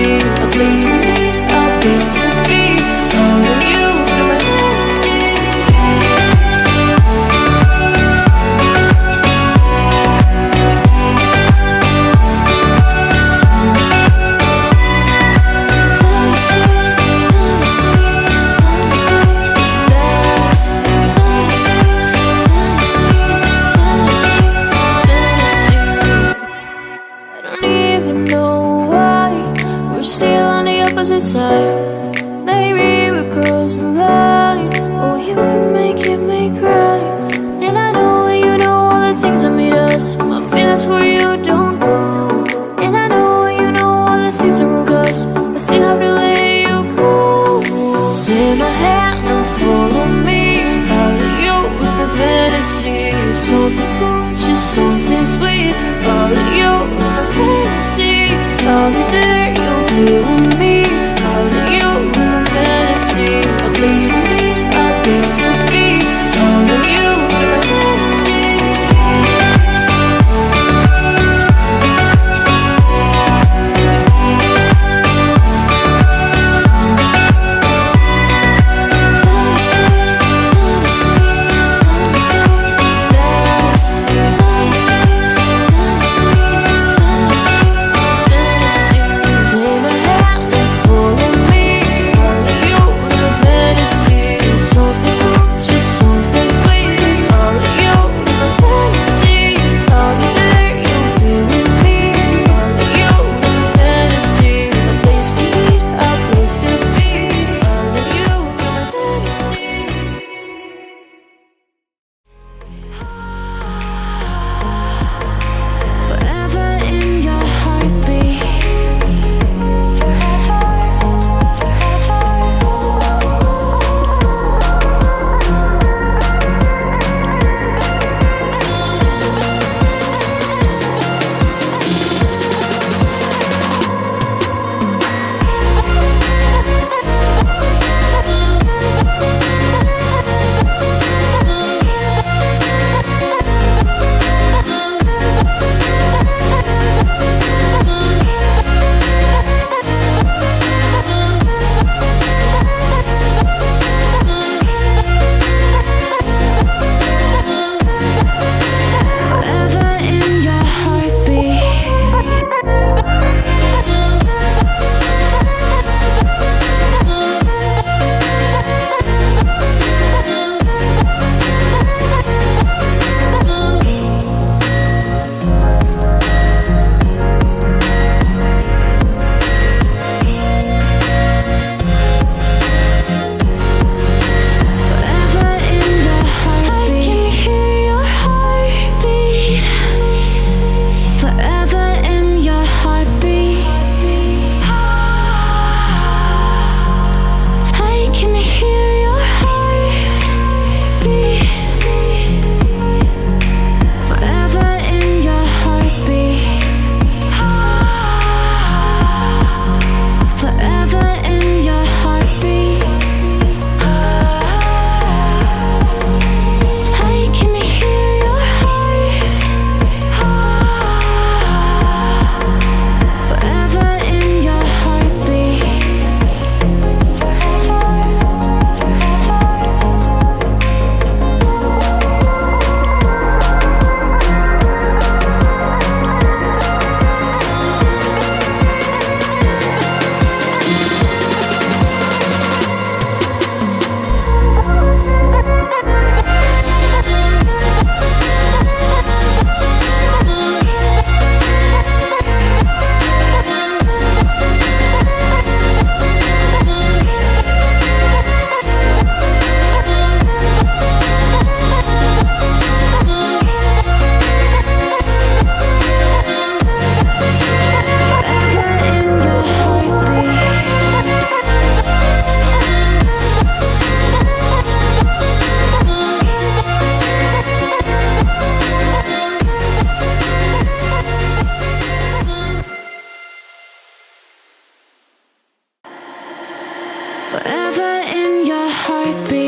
fantasy, a place for me, a place to be. All of you are my fantasy. Side. Maybe we cross the line, or you would make me cry. And I know you know all the things that made us. My feelings for you don't go. And I know you know all the things that broke us. I still have to let you go. Take my hand and follow me. Out of you to my fantasy. Something cool, just something sweet. Follow you to my fantasy. I'll be there, you'll be with me. All of you in my fantasy, a place for me, a place to be. All of you in my fantasy. Forever in your heartbeat.